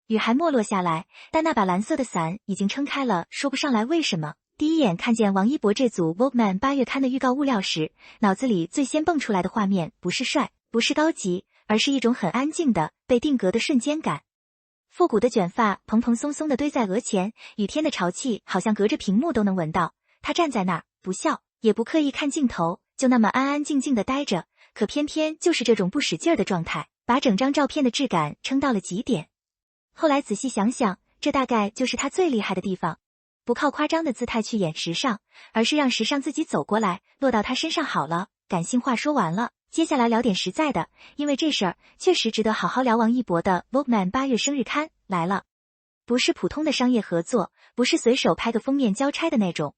雨还没落下来，但那把蓝色的伞已经撑开了，说不上来为什么。第一眼看见王一博这组 Vogue Man 8月刊的预告物料时，脑子里最先蹦出来的画面不是帅，不是高级，而是一种很安静的被定格的瞬间感。复古的卷发蓬蓬松松的堆在额前，雨天的潮气好像隔着屏幕都能闻到。他站在那儿，不笑，也不刻意看镜头，就那么安安静静的待着。可偏偏就是这种不使劲儿的状态，把整张照片的质感撑到了极点。后来仔细想想，这大概就是他最厉害的地方。不靠夸张的姿态去演时尚，而是让时尚自己走过来，落到他身上好了。感性话说完了，接下来聊点实在的，因为这事儿确实值得好好聊。王一博的 Vogue Man 8月生日刊来了，不是普通的商业合作，不是随手拍个封面交差的那种，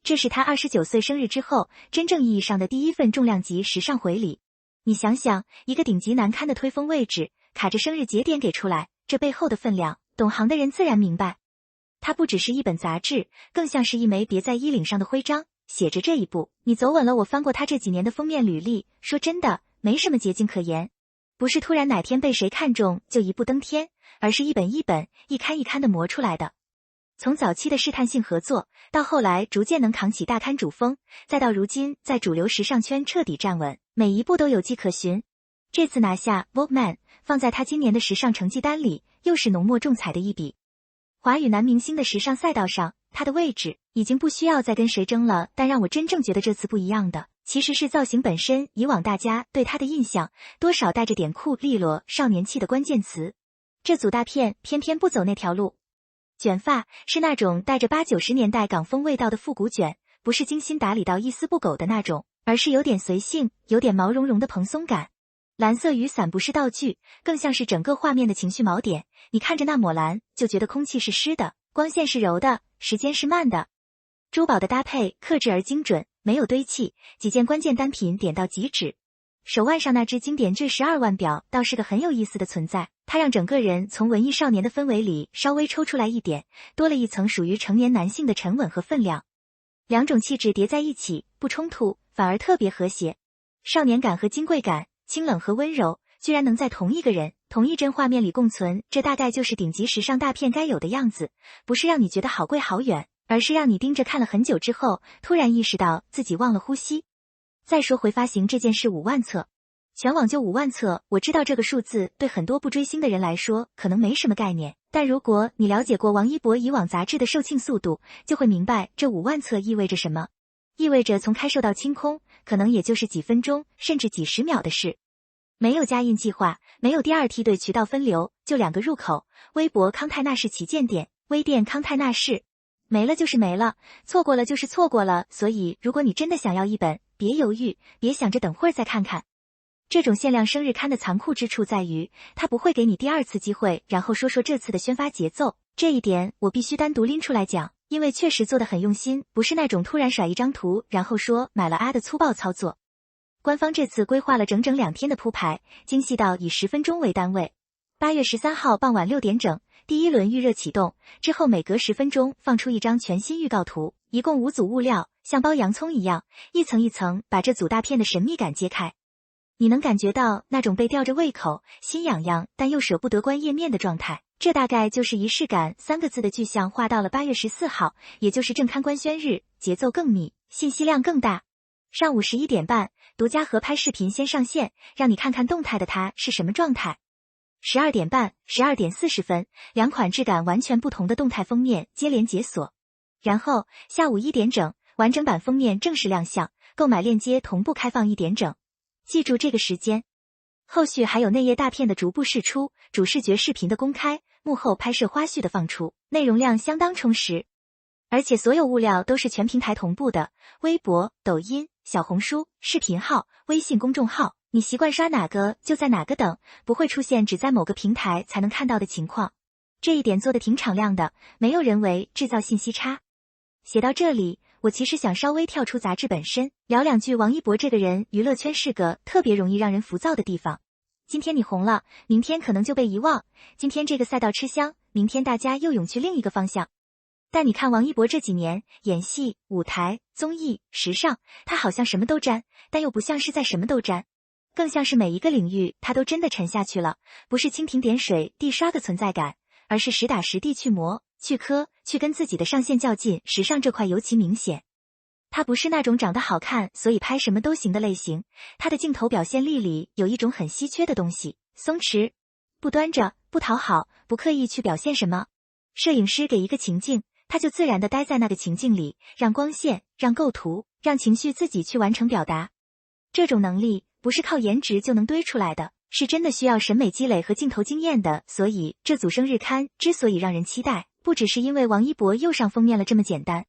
这是他29岁生日之后真正意义上的第一份重量级时尚回礼。你想想，一个顶级难堪的推封位置，卡着生日节点给出来，这背后的分量，懂行的人自然明白。它不只是一本杂志，更像是一枚别在衣领上的徽章，写着这一步你走稳了。我翻过他这几年的封面履历，说真的，没什么捷径可言，不是突然哪天被谁看中就一步登天，而是一本一本、一刊一刊的磨出来的。从早期的试探性合作，到后来逐渐能扛起大刊主峰，再到如今在主流时尚圈彻底站稳，每一步都有迹可循。这次拿下 Vogue Man， 放在他今年的时尚成绩单里，又是浓墨重彩的一笔。华语男明星的时尚赛道上，他的位置已经不需要再跟谁争了。但让我真正觉得这次不一样的，其实是造型本身。以往大家对他的印象，多少带着点酷、利落、少年气的关键词。这组大片偏偏不走那条路。卷发是那种带着80-90年代港风味道的复古卷，不是精心打理到一丝不苟的那种，而是有点随性，有点毛茸茸的蓬松感。蓝色雨伞不是道具，更像是整个画面的情绪锚点。你看着那抹蓝，就觉得空气是湿的，光线是柔的，时间是慢的。珠宝的搭配克制而精准，没有堆砌，几件关键单品点到即止。手腕上那只经典J12腕表倒是个很有意思的存在，它让整个人从文艺少年的氛围里稍微抽出来一点，多了一层属于成年男性的沉稳和分量。两种气质叠在一起，不冲突，反而特别和谐。少年感和金贵感，清冷和温柔，居然能在同一个人、同一帧画面里共存，这大概就是顶级时尚大片该有的样子。不是让你觉得好贵好远，而是让你盯着看了很久之后，突然意识到自己忘了呼吸。再说回发行这件事，5万册，全网就5万册。我知道这个数字对很多不追星的人来说可能没什么概念，但如果你了解过王一博以往杂志的售罄速度，就会明白这5万册意味着什么。意味着从开售到清空，可能也就是几分钟，甚至几十秒的事。没有加印计划，没有第二梯队渠道分流，就2个入口：微博康泰纳仕旗舰店，微店康泰纳仕。没了就是没了，错过了就是错过了。所以如果你真的想要一本，别犹豫，别想着等会儿再看看。这种限量生日刊的残酷之处在于，它不会给你第二次机会。然后说说这次的宣发节奏，这一点我必须单独拎出来讲，因为确实做得很用心，不是那种突然甩一张图然后说买了啊的粗暴操作。官方这次规划了整整2天的铺排，精细到以10分钟为单位。8月13号傍晚6点整，第一轮预热启动，之后每隔10分钟放出一张全新预告图，一共5组物料，像包洋葱一样，一层一层把这组大片的神秘感揭开。你能感觉到那种被吊着胃口、心痒痒但又舍不得关页面的状态，这大概就是仪式感3个字的具象化到了8月14号，也就是正刊官宣日，节奏更密，信息量更大。上午11点半，独家合拍视频先上线，让你看看动态的它是什么状态。12点半、12点40分，2款质感完全不同的动态封面接连解锁。然后下午1点整，完整版封面正式亮相，购买链接同步开放1点整。记住这个时间。后续还有内页大片的逐步释出，主视觉视频的公开，幕后拍摄花絮的放出，内容量相当充实。而且所有物料都是全平台同步的，微博、抖音、小红书、视频号、微信公众号，你习惯刷哪个就在哪个等，不会出现只在某个平台才能看到的情况。这一点做得挺敞亮的，没有人为制造信息差。写到这里，我其实想稍微跳出杂志本身，聊2句王一博这个人。娱乐圈是个特别容易让人浮躁的地方，今天你红了，明天可能就被遗忘，今天这个赛道吃香，明天大家又涌去另一个方向。但你看王一博这几年，演戏、舞台、综艺、时尚，他好像什么都沾，但又不像是在什么都沾，更像是每一个领域他都真的沉下去了，不是蜻蜓点水地刷个存在感，而是实打实地去磨、去磕、去跟自己的上限较劲，时尚这块尤其明显。他不是那种长得好看所以拍什么都行的类型，他的镜头表现力里有一种很稀缺的东西，松弛，不端着，不讨好，不刻意去表现什么。摄影师给一个情境，他就自然地待在那个情境里，让光线，让构图，让情绪自己去完成表达。这种能力不是靠颜值就能堆出来的，是真的需要审美积累和镜头经验的。所以这组生日刊之所以让人期待，不只是因为王一博又上封面了这么简单，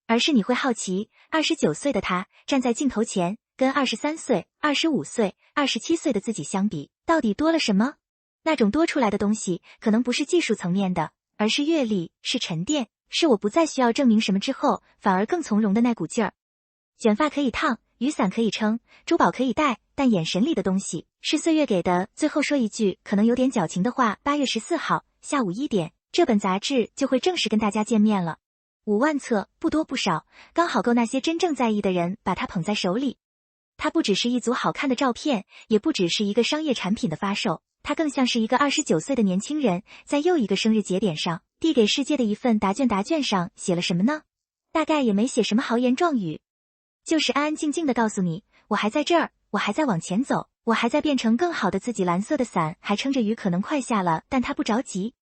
而是你会好奇29岁的他站在镜头前，跟23岁、25岁、27岁的自己相比，到底多了什么？那种多出来的东西可能不是技术层面的，而是阅历，是沉淀，是我不再需要证明什么之后反而更从容的那股劲儿。卷发可以烫，雨伞可以撑，珠宝可以戴，但眼神里的东西是岁月给的。最后说一句可能有点矫情的话，8月14号下午1点，这本杂志就会正式跟大家见面了。5万册，不多不少，刚好够那些真正在意的人把它捧在手里。它不只是一组好看的照片，也不只是一个商业产品的发售，它更像是一个29岁的年轻人，在又一个生日节点上，递给世界的一份答卷。答卷上写了什么呢？大概也没写什么豪言壮语，就是安安静静的告诉你，我还在这儿，我还在往前走，我还在变成更好的自己。蓝色的伞还撑着雨，可能快下了，但它不着急。